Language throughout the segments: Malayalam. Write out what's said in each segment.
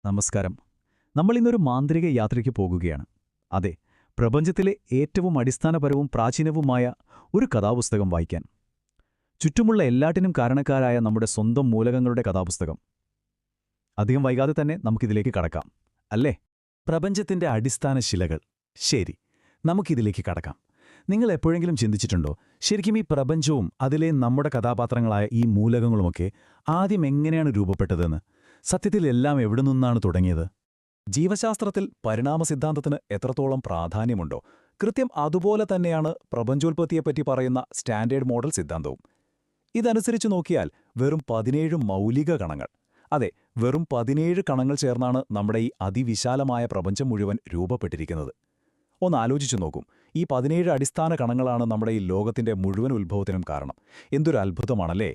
നമസ്കാരം. നമ്മൾ ഇന്നൊരു മാന്ത്രിക യാത്രയ്ക്ക് പോകുകയാണ്. അതെ, പ്രപഞ്ചത്തിലെ ഏറ്റവും അടിസ്ഥാനപരവും പ്രാചീനവുമായ ഒരു കഥാപുസ്തകം വായിക്കാൻ. ചുറ്റുമുള്ള എല്ലാറ്റിനും കാരണക്കാരായ നമ്മുടെ സ്വന്തം മൂലകങ്ങളുടെ കഥാപുസ്തകം. അധികം വൈകാതെ തന്നെ നമുക്കിതിലേക്ക് കടക്കാം, അല്ലേ? പ്രപഞ്ചത്തിന്റെ അടിസ്ഥാന ശിലകൾ. ശരി, നമുക്കിതിലേക്ക് കടക്കാം. നിങ്ങൾ എപ്പോഴെങ്കിലും ചിന്തിച്ചിട്ടുണ്ടോ, ശരിക്കും ഈ പ്രപഞ്ചവും അതിലെ നമ്മുടെ കഥാപാത്രങ്ങളായ ഈ മൂലകങ്ങളുമൊക്കെ ആദ്യം എങ്ങനെയാണ് രൂപപ്പെട്ടതെന്ന്? സത്യത്തിൽ എല്ലാം എവിടെ നിന്നാണ് തുടങ്ങിയത്? ജീവശാസ്ത്രത്തിൽ പരിണാമ സിദ്ധാന്തത്തിന് എത്രത്തോളം പ്രാധാന്യമുണ്ടോ, കൃത്യം അതുപോലെ തന്നെയാണ് പ്രപഞ്ചോൽപത്തിയെപ്പറ്റി പറയുന്ന സ്റ്റാൻഡേർഡ് മോഡൽ സിദ്ധാന്തവും. ഇതനുസരിച്ച് നോക്കിയാൽ വെറും 17 മൗലിക കണങ്ങൾ, അതെ, വെറും 17 കണങ്ങൾ ചേർന്നാണ് നമ്മുടെ ഈ അതിവിശാലമായ പ്രപഞ്ചം മുഴുവൻ രൂപപ്പെട്ടിരിക്കുന്നത്. ഒന്ന് ആലോചിച്ചു നോക്കും, ഈ 17 അടിസ്ഥാന കണങ്ങളാണ് നമ്മുടെ ഈ ലോകത്തിന്റെ മുഴുവൻ ഉത്ഭവത്തിനും കാരണം. എന്തൊരു അത്ഭുതമാണല്ലേ!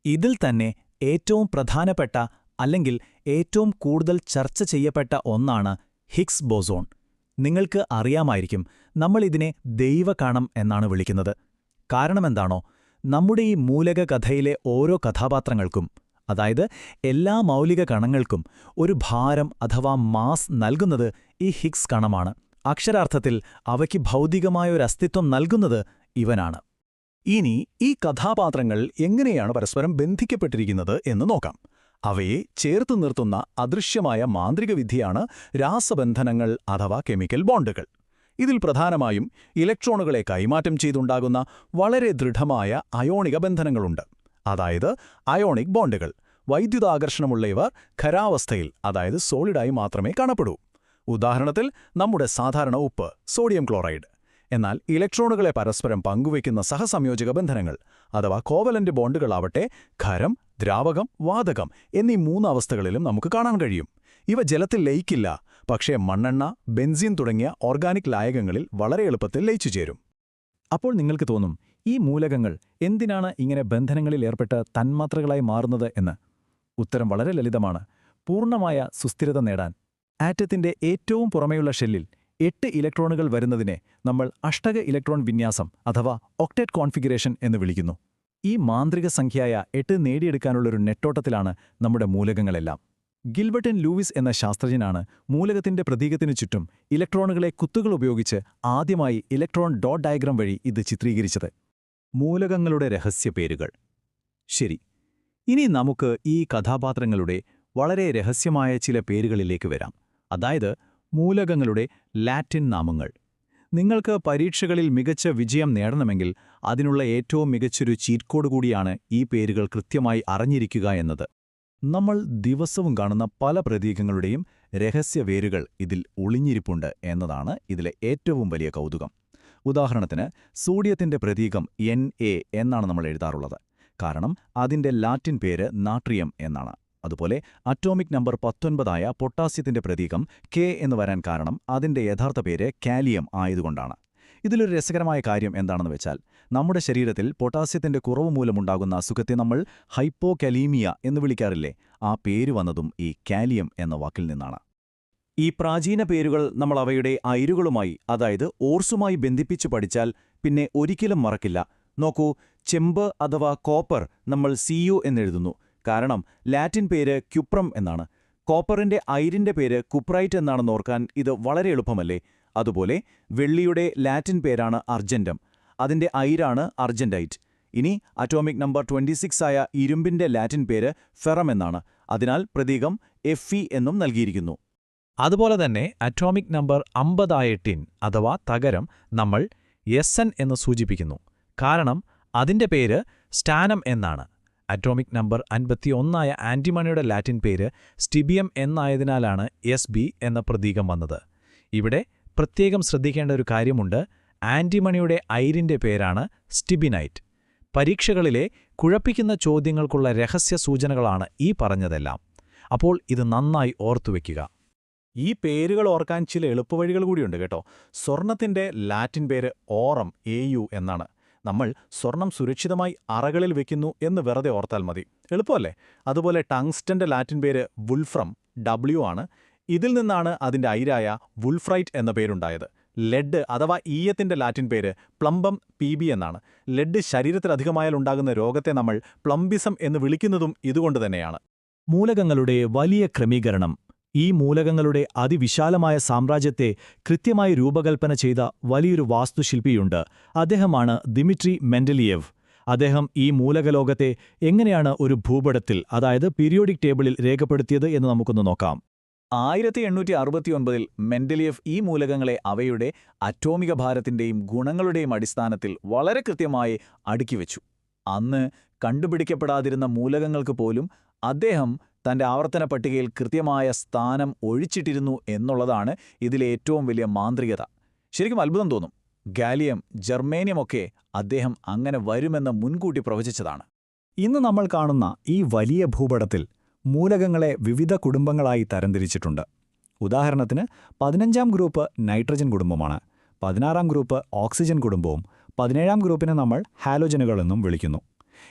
ഇതിൽ തന്നെ ഏറ്റവും പ്രധാനപ്പെട്ട, അല്ലെങ്കിൽ ഏറ്റവും കൂടുതൽ ചർച്ച ചെയ്യപ്പെട്ട ഒന്നാണ് ഹിഗ്സ് ബോസോൺ. നിങ്ങൾക്ക് അറിയാമായിരിക്കും, നമ്മൾ ഇതിനെ ദൈവകണം എന്നാണ് വിളിക്കുന്നത്. കാരണമെന്താണോ? നമ്മുടെ ഈ മൂലക കഥയിലെ ഓരോ കഥാപാത്രങ്ങൾക്കും, അതായത് എല്ലാ മൗലിക കണങ്ങൾക്കും ഒരു ഭാരം അഥവാ മാസ് നൽകുന്നത് ഈ ഹിഗ്സ് കണമാണ്. അക്ഷരാർത്ഥത്തിൽ അവയ്ക്ക് ഭൗതികമായൊരസ്തിത്വം നൽകുന്നത് ഇവനാണ്. ഇനി ഈ കഥാപാത്രങ്ങൾ എങ്ങനെയാണ് പരസ്പരം ബന്ധിക്കപ്പെട്ടിരിക്കുന്നത് എന്ന് നോക്കാം. അവയെ ചേർത്തു നിർത്തുന്ന അദൃശ്യമായ മാന്ത്രിക വിദ്യയാണ് രാസബന്ധനങ്ങൾ അഥവാ കെമിക്കൽ ബോണ്ടുകൾ. ഇതിൽ പ്രധാനമായും ഇലക്ട്രോണുകളെ കൈമാറ്റം ചെയ്തുണ്ടാകുന്ന വളരെ ദൃഢമായ അയോണിക ബന്ധനങ്ങളുണ്ട്, അതായത് അയോണിക് ബോണ്ടുകൾ. വൈദ്യുതാകർഷണമുള്ള ഇവർ ഖരാവസ്ഥയിൽ, അതായത് സോളിഡായി മാത്രമേ കാണപ്പെടൂ. ഉദാഹരണത്തിൽ നമ്മുടെ സാധാരണ ഉപ്പ്, സോഡിയം ക്ലോറൈഡ്. എന്നാൽ ഇലക്ട്രോണുകളെ പരസ്പരം പങ്കുവയ്ക്കുന്ന സഹസംയോജക ബന്ധനങ്ങൾ അഥവാ കോവലന്റ് ബോണ്ടുകളാവട്ടെ ഖരം, ദ്രാവകം, വാതകം എന്നീ 3 അവസ്ഥകളിലും നമുക്ക് കാണാൻ കഴിയും. ഇവ ജലത്തിൽ ലയിക്കില്ല, പക്ഷേ മണ്ണെണ്ണ, ബെൻസീൻ തുടങ്ങിയ ഓർഗാനിക് ലായകങ്ങളിൽ വളരെ എളുപ്പത്തിൽ ലയിച്ചു ചേരും. അപ്പോൾ നിങ്ങൾക്ക് തോന്നും, ഈ മൂലകങ്ങൾ എന്തിനാണ് ഇങ്ങനെ ബന്ധനങ്ങളിൽ ഏർപ്പെട്ട് തന്മാത്രകളായി മാറുന്നത് എന്ന്. ഉത്തരം വളരെ ലളിതമാണ്. പൂർണ്ണമായ സുസ്ഥിരത നേടാൻ ആറ്റത്തിന്റെ ഏറ്റവും പുറമെയുള്ള ഷെല്ലിൽ 8 ഇലക്ട്രോണുകൾ വരുന്നതിനെ നമ്മൾ അഷ്ടക ഇലക്ട്രോൺ വിന്യാസം അഥവാ ഒക്ടേറ്റ് കോൺഫിഗറേഷൻ എന്ന് വിളിക്കുന്നു. ഈ മാന്ത്രിക സംഖ്യയായ 8 നേടിയെടുക്കാനുള്ളൊരു നെട്ടോട്ടത്തിലാണ് നമ്മുടെ മൂലകങ്ങളെല്ലാം. ഗിൽബർട്ടൻ ലൂയിസ് എന്ന ശാസ്ത്രജ്ഞനാണ് മൂലകത്തിന്റെ പ്രതീകത്തിനു ചുറ്റും ഇലക്ട്രോണുകളെ കുത്തുകൾ ഉപയോഗിച്ച് ആദ്യമായി ഇലക്ട്രോൺ ഡോട്ട് ഡയഗ്രം വഴി ഇത് ചിത്രീകരിച്ചത്. മൂലകങ്ങളുടെ രഹസ്യപേരുകൾ. ശരി, ഇനി നമുക്ക് ഈ കഥാപാത്രങ്ങളുടെ വളരെ രഹസ്യമായ ചില പേരുകളിലേക്ക് വരാം, അതായത് മൂലകങ്ങളുടെ ലാറ്റിൻ നാമങ്ങൾ. നിങ്ങൾക്ക് പരീക്ഷകളിൽ മികച്ച വിജയം നേടണമെങ്കിൽ അതിനുള്ള ഏറ്റവും മികച്ചൊരു ചീറ്റ് കോഡ് കൂടിയാണ് ഈ പേരുകൾ കൃത്യമായി അറിഞ്ഞിരിക്കുക എന്നത്. നമ്മൾ ദിവസവും കാണുന്ന പല പ്രതീകങ്ങളുടെയും രഹസ്യവേരുകൾ ഇതിൽ ഒളിഞ്ഞിരിപ്പുണ്ട് എന്നതാണ് ഇതിലെ ഏറ്റവും വലിയ കൗതുകം. ഉദാഹരണത്തിന്, സോഡിയത്തിന്റെ പ്രതീകം Na എന്നാണ് നമ്മൾ എഴുതാറുള്ളത്, കാരണം അതിന്റെ ലാറ്റിൻ പേര് നാട്രിയം എന്നാണ്. അതുപോലെ അറ്റോമിക് നമ്പർ 19 പൊട്ടാസ്യത്തിന്റെ പ്രതീകം K എന്ന് വരാൻ കാരണം അതിന്റെ യഥാർത്ഥ പേര് കാലിയം ആയതുകൊണ്ടാണ്. ഇതിലൊരു രസകരമായ കാര്യം എന്താണെന്ന് വെച്ചാൽ, നമ്മുടെ ശരീരത്തിൽ പൊട്ടാസ്യത്തിന്റെ കുറവ് മൂലമുണ്ടാകുന്ന അസുഖത്തെ നമ്മൾ ഹൈപ്പോകാലീമിയ എന്ന് വിളിക്കാറില്ലേ, ആ പേര് വന്നതും ഈ കാലിയം എന്ന വാക്കിൽ നിന്നാണ്. ഈ പ്രാചീന പേരുകൾ നമ്മൾ അവയുടെ അയിരുകളുമായി, അതായത് ഓർസുമായി ബന്ധിപ്പിച്ചു പഠിച്ചാൽ പിന്നെ ഒരിക്കലും മറക്കില്ല. നോക്കൂ, ചെമ്പ് അഥവാ കോപ്പർ നമ്മൾ Cu എന്നെഴുതുന്നു, കാരണം ലാറ്റിൻ പേര് ക്യുപ്രം എന്നാണ്. കോപ്പറിന്റെ അയിരിന്റെ പേര് കുപ്രൈറ്റ് എന്നാണെന്ന് ഓർക്കാൻ ഇത് വളരെ എളുപ്പമല്ലേ? അതുപോലെ വെള്ളിയുടെ ലാറ്റിൻ പേരാണ് അർജന്റം, അതിന്റെ അയിരാണ് അർജന്റൈറ്റ്. ഇനി അറ്റോമിക് നമ്പർ 26 ഇരുമ്പിന്റെ ലാറ്റിൻ പേര് ഫെറം എന്നാണ്, അതിനാൽ പ്രതീകം Fe എന്നും നൽകിയിരിക്കുന്നു. അതുപോലെ തന്നെ അറ്റോമിക് നമ്പർ 50 ടിൻ അഥവാ തകരം നമ്മൾ Sn എന്ന് സൂചിപ്പിക്കുന്നു, കാരണം അതിന്റെ പേര് സ്റ്റാനം എന്നാണ്. അറ്റോമിക് നമ്പർ 51 ആന്റിമണിയുടെ ലാറ്റിൻ പേര് സ്റ്റിബിയം എന്നായതിനാലാണ് Sb എന്ന പ്രതീകം വന്നത്. ഇവിടെ പ്രത്യേകം ശ്രദ്ധിക്കേണ്ട ഒരു കാര്യമുണ്ട്, ആന്റിമണിയുടെ അയിരിന്റെ പേരാണ് സ്റ്റിബിനൈറ്റ്. പരീക്ഷകളിലെ കുഴപ്പിക്കുന്ന ചോദ്യങ്ങൾക്കുള്ള രഹസ്യ സൂചനകളാണ് ഈ പറഞ്ഞതെല്ലാം. അപ്പോൾ ഇത് നന്നായി ഓർത്തുവെക്കുക. ഈ പേരുകൾ ഓർക്കാൻ ചില എളുപ്പവഴികൾ കൂടിയുണ്ട് കേട്ടോ. സ്വർണത്തിന്റെ ലാറ്റിൻ പേര് ഓറം, Au എന്നാണ്. നമ്മൾ സ്വർണം സുരക്ഷിതമായി അറകളിൽ വെക്കുന്നു എന്ന് വെറുതെ ഓർത്താൽ മതി, എളുപ്പമല്ലേ? അതുപോലെ ടങ്സ്റ്റന്റെ ലാറ്റിൻ പേര് വുൾഫ്രം, W ആണ്. ഇതിൽ നിന്നാണ് അതിന്റെ അയിരായ വുൾഫ്രൈറ്റ് എന്ന പേരുണ്ടായത്. ലെഡ് അഥവാ ഈയത്തിന്റെ ലാറ്റിൻ പേര് പ്ലംബം, Pb എന്നാണ്. ലെഡ് ശരീരത്തിലധികമായാൽ ഉണ്ടാകുന്ന രോഗത്തെ നമ്മൾ പ്ലംബിസം എന്ന് വിളിക്കുന്നതും ഇതുകൊണ്ട് തന്നെയാണ്. മൂലകങ്ങളുടെ വലിയ ക്രമീകരണം ഈ മൂലകങ്ങളുടെ അതിവിശാലമായ സാമ്രാജ്യത്തെ കൃത്യമായി രൂപകൽപ്പന ചെയ്ത വലിയൊരു വാസ്തുശില്പിയുണ്ട്. അദ്ദേഹമാണ് ദിമിട്രി മെൻഡലിയേവ്. അദ്ദേഹം ഈ മൂലകലോകത്തെ എങ്ങനെയാണ് ഒരു ഭൂപടത്തിൽ, അതായത് പീരിയോഡിക് ടേബിളിൽ രേഖപ്പെടുത്തിയത് എന്ന് നമുക്കൊന്ന് നോക്കാം. 1869-ൽ മെൻഡലിയേവ് ഈ മൂലകങ്ങളെ അവയുടെ അറ്റോമിക ഭാരത്തിന്റെയും ഗുണങ്ങളുടെയും അടിസ്ഥാനത്തിൽ വളരെ കൃത്യമായി അടുക്കിവെച്ചു. അന്ന് കണ്ടുപിടിക്കപ്പെടാതിരുന്ന മൂലകങ്ങൾക്ക് പോലും അദ്ദേഹം തന്റെ ആവർത്തന പട്ടികയിൽ കൃത്യമായ സ്ഥാനം ഒഴിച്ചിട്ടിരുന്നു എന്നുള്ളതാണ് ഇതിലെ ഏറ്റവും വലിയ മാന്ത്രികത. ശരിക്കും അത്ഭുതം തോന്നും. ഗാലിയം, ജർമേനിയമൊക്കെ അദ്ദേഹം അങ്ങനെ വരുമെന്ന് മുൻകൂട്ടി പ്രവചിച്ചതാണ്. ഇന്ന് നമ്മൾ കാണുന്ന ഈ വലിയ ഭൂപടത്തിൽ മൂലകങ്ങളെ വിവിധ കുടുംബങ്ങളായി തരംതിരിച്ചിട്ടുണ്ട്. ഉദാഹരണത്തിന് 15ാം ഗ്രൂപ്പ് നൈട്രജൻ കുടുംബമാണ്, 16ാം ഗ്രൂപ്പ് ഓക്സിജൻ കുടുംബവും, 17ാം ഗ്രൂപ്പിനെ നമ്മൾ ഹാലോജനുകളെന്നും വിളിക്കുന്നു.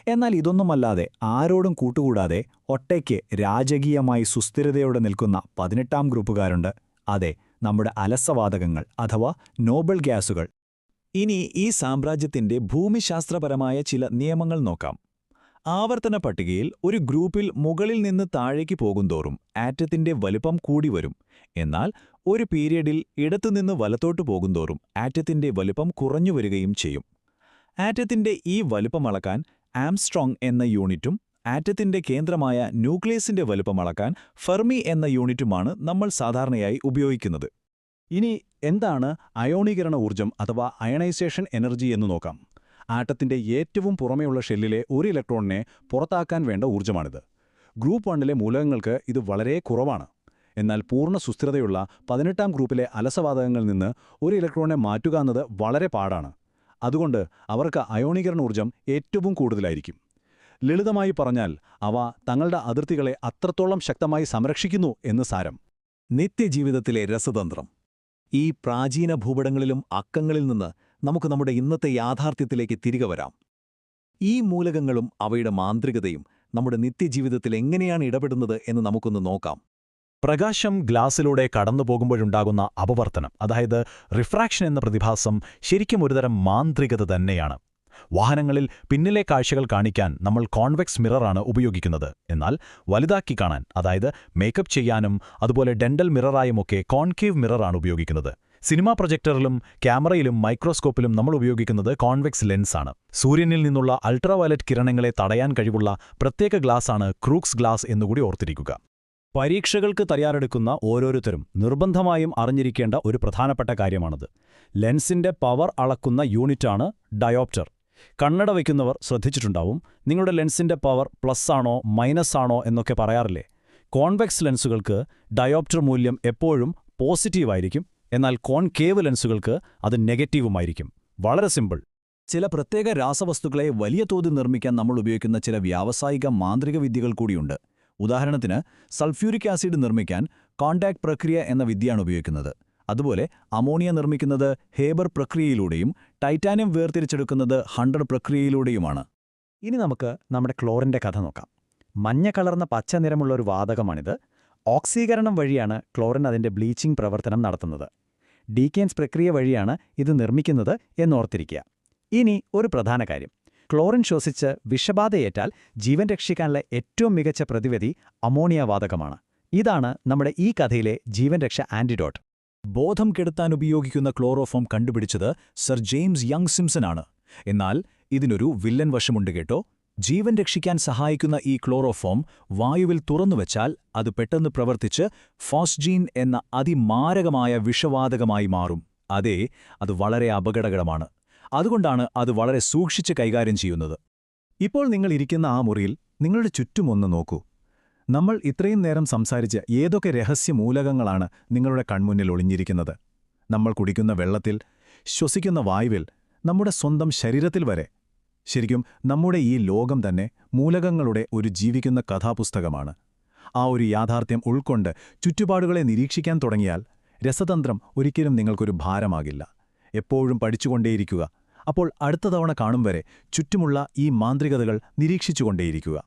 എന്നാൽ ഇതൊന്നുമല്ലാതെ ആരോടും കൂട്ടുകൂടാതെ ഒറ്റയ്ക്ക് രാജകീയമായി സുസ്ഥിരതയോടെ നിൽക്കുന്ന 18ാം ഗ്രൂപ്പുകാരുണ്ട്. അതെ, നമ്മുടെ അലസവാതകങ്ങൾ അഥവാ നോബൽ ഗ്യാസുകൾ. ഇനി ഈ സാമ്രാജ്യത്തിന്റെ ഭൂമിശാസ്ത്രപരമായ ചില നിയമങ്ങൾ നോക്കാം. ആവർത്തന പട്ടികയിൽ ഒരു ഗ്രൂപ്പിൽ മുകളിൽ നിന്ന് താഴേക്ക് പോകുന്തോറും ആറ്റത്തിന്റെ വലിപ്പം കൂടി വരും. എന്നാൽ ഒരു പീരിയഡിൽ ഇടത്തുനിന്ന് വലത്തോട്ടു പോകുന്തോറും ആറ്റത്തിന്റെ വലിപ്പം കുറഞ്ഞുവരികയും ചെയ്യും. ആറ്റത്തിന്റെ ഈ വലിപ്പം അളക്കാൻ ആംസ്ട്രോങ് എന്ന യൂണിറ്റും ആറ്റത്തിന്റെ കേന്ദ്രമായ ന്യൂക്ലിയസിന്റെ വലിപ്പം അളക്കാൻ ഫെർമി എന്ന യൂണിറ്റുമാണ് നമ്മൾ സാധാരണയായി ഉപയോഗിക്കുന്നത്. ഇനി എന്താണ് അയോണീകരണ ഊർജ്ജം അഥവാ അയണൈസേഷൻ എനർജി എന്ന് നോക്കാം. ആറ്റത്തിന്റെ ഏറ്റവും പുറമെയുള്ള ഷെല്ലിലെ ഒരു ഇലക്ട്രോണിനെ പുറത്താക്കാൻ വേണ്ട ഊർജ്ജമാണിത്. ഗ്രൂപ്പ് 1ലെ മൂലകങ്ങൾക്ക് ഇത് വളരെ കുറവാണ്. എന്നാൽ പൂർണ്ണ സുസ്ഥിരതയുള്ള 18ാം ഗ്രൂപ്പിലെ അലസവാതകങ്ങളിൽ നിന്ന് ഒരു ഇലക്ട്രോണിനെ മാറ്റുക എന്നത് വളരെ പാടാണ്. അതുകൊണ്ട് അവർക്ക് അയോണീകരണ ഊർജ്ജം ഏറ്റവും കൂടുതലായിരിക്കും. ലളിതമായി പറഞ്ഞാൽ അവ തങ്ങളുടെ അതിർത്തികളെ അത്രത്തോളം ശക്തമായി സംരക്ഷിക്കുന്നു എന്ന് സാരം. നിത്യജീവിതത്തിലെ രസതന്ത്രം. ഈ പ്രാചീന ഭൂപടങ്ങളിലും അക്കങ്ങളിൽ നിന്ന് നമുക്ക് നമ്മുടെ ഇന്നത്തെ യാഥാർത്ഥ്യത്തിലേക്ക് തിരികെ വരാം. ഈ മൂലകങ്ങളും അവയുടെ മാന്ത്രികതയും നമ്മുടെ നിത്യജീവിതത്തിൽ എങ്ങനെയാണ് ഇടപെടുന്നത് എന്ന് നമുക്കൊന്ന് നോക്കാം. പ്രകാശം ഗ്ലാസിലൂടെ കടന്നുപോകുമ്പോഴുണ്ടാകുന്ന അപവർത്തനം, അതായത് റിഫ്രാക്ഷൻ എന്ന പ്രതിഭാസം ശരിക്കും ഒരുതരം മാന്ത്രികത തന്നെയാണ്. വാഹനങ്ങളിൽ പിന്നിലെ കാഴ്ചകൾ കാണിക്കാൻ നമ്മൾ കോൺവെക്സ് മിററാണ് ഉപയോഗിക്കുന്നത്. എന്നാൽ വലുതാക്കി കാണാൻ, അതായത് മേക്കപ്പ് ചെയ്യാനും അതുപോലെ ഡെന്റൽ മിററായുമൊക്കെ കോൺകേവ് മിററാണ് ഉപയോഗിക്കുന്നത്. സിനിമാ പ്രൊജക്ടറിലും ക്യാമറയിലും മൈക്രോസ്കോപ്പിലും നമ്മൾ ഉപയോഗിക്കുന്നത് കോൺവെക്സ് ലെൻസാണ്. സൂര്യനിൽ നിന്നുള്ള അൾട്രാവയലറ്റ് കിരണങ്ങളെ തടയാൻ കഴിവുള്ള പ്രത്യേക ഗ്ലാസാണ് ക്രൂക്സ് ഗ്ലാസ് എന്നുകൂടി ഓർത്തിരിക്കുക. പരീക്ഷകൾക്ക് തയ്യാറെടുക്കുന്ന ഓരോരുത്തരും നിർബന്ധമായും അറിഞ്ഞിരിക്കേണ്ട ഒരു പ്രധാനപ്പെട്ട കാര്യമാണത്. ലെൻസിന്റെ പവർ അളക്കുന്ന യൂണിറ്റാണ് ഡയോപ്റ്റർ. കണ്ണട വയ്ക്കുന്നവർ ശ്രദ്ധിച്ചിട്ടുണ്ടാവും, നിങ്ങളുടെ ലെൻസിന്റെ പവർ പ്ലസ് ആണോ മൈനസ് ആണോ എന്നൊക്കെ പറയാറില്ലേ. കോൺവെക്സ് ലെൻസുകൾക്ക് ഡയോപ്റ്റർ മൂല്യം എപ്പോഴും പോസിറ്റീവായിരിക്കും, എന്നാൽ കോൺകേവ് ലെൻസുകൾക്ക് അത് നെഗറ്റീവുമായിരിക്കും. വളരെ സിമ്പിൾ. ചില പ്രത്യേക രാസവസ്തുക്കളെ വലിയ തോതിൽ നിർമ്മിക്കാൻ നമ്മൾ ഉപയോഗിക്കുന്ന ചില വ്യാവസായിക മാന്ത്രിക വിദ്യകൾ കൂടിയുണ്ട്. ഉദാഹരണത്തിന് സൾഫ്യൂരിക് ആസിഡ് നിർമ്മിക്കാൻ കോണ്ടാക്ട് പ്രക്രിയ എന്ന വിദ്യയാണ് ഉപയോഗിക്കുന്നത്. അതുപോലെ അമോണിയ നിർമ്മിക്കുന്നത് ഹേബർ പ്രക്രിയയിലൂടെയും ടൈറ്റാനിയം വേർതിരിച്ചെടുക്കുന്നത് ഹണ്ടർ പ്രക്രിയയിലൂടെയുമാണ്. ഇനി നമുക്ക് നമ്മുടെ ക്ലോറിന്റെ കഥ നോക്കാം. മഞ്ഞ കലർന്ന പച്ച നിറമുള്ള ഒരു വാതകമാണിത്. ഓക്സീകരണം വഴിയാണ് ക്ലോറിൻ അതിന്റെ ബ്ലീച്ചിംഗ് പ്രവർത്തനം നടത്തുന്നത്. ഡീക്കെയിൻസ് പ്രക്രിയ വഴിയാണ് ഇത് നിർമ്മിക്കുന്നത് എന്നോർത്തിരിക്കുക. ഇനി ഒരു പ്രധാന കാര്യം, ക്ലോറിൻ ശ്വസിച്ച് വിഷബാധയേറ്റാൽ ജീവൻ രക്ഷിക്കാനുള്ള ഏറ്റവും മികച്ച പ്രതിവിധി അമോണിയ വാതകമാണ്. ഇതാണ് നമ്മുടെ ഈ കഥയിലെ ജീവൻ രക്ഷ ആന്റിഡോട്ട്. ബോധം കെടുത്താൻ ഉപയോഗിക്കുന്ന ക്ലോറോഫോം കണ്ടുപിടിച്ചത് സർ ജെയിംസ് യങ് സിംപ്സൺ ആണ്. എന്നാൽ ഇതിനൊരു വില്ലൻ വശമുണ്ട് കേട്ടോ. ജീവൻ രക്ഷിക്കാൻ സഹായിക്കുന്ന ഈ ക്ലോറോഫോം വായുവിൽ തുറന്നുവച്ചാൽ അത് പെട്ടെന്ന് പ്രവർത്തിച്ച് ഫോസ്ജീൻ എന്ന അതിമാരകമായ വിഷവാതകമായി മാറും. അതെ, അത് വളരെ അപകടകരമാണ്. അതുകൊണ്ടാണ് അത് വളരെ സൂക്ഷിച്ച് കൈകാര്യം ചെയ്യുന്നത്. ഇപ്പോൾ നിങ്ങൾ ഇരിക്കുന്ന ആ മുറിയിൽ നിങ്ങളുടെ ചുറ്റുമൊന്ന് നോക്കൂ. നമ്മൾ ഇത്രയും നേരം സംസാരിച്ച് ഏതൊക്കെ രഹസ്യ മൂലകങ്ങളാണ് നിങ്ങളുടെ കൺമുന്നിൽ ഒളിഞ്ഞിരിക്കുന്നത്. നമ്മൾ കുടിക്കുന്ന വെള്ളത്തിൽ, ശ്വസിക്കുന്ന വായുവിൽ, നമ്മുടെ സ്വന്തം ശരീരത്തിൽ വരെ. ശരിക്കും നമ്മുടെ ഈ ലോകം തന്നെ മൂലകങ്ങളുടെ ഒരു ജീവിക്കുന്ന കഥാപുസ്തകമാണ്. ആ ഒരു യാഥാർത്ഥ്യം ഉൾക്കൊണ്ട് ചുറ്റുപാടുകളെ നിരീക്ഷിക്കാൻ തുടങ്ങിയാൽ രസതന്ത്രം ഒരിക്കലും നിങ്ങൾക്കൊരു ഭാരമാകില്ല. എപ്പോഴും പഠിച്ചുകൊണ്ടേയിരിക്കുക. അപ്പോൾ അടുത്ത തവണ കാണും വരെ ചുറ്റുമുള്ള ഈ മാന്ത്രികതകൾ നിരീക്ഷിച്ചുകൊണ്ടേയിരിക്കുക.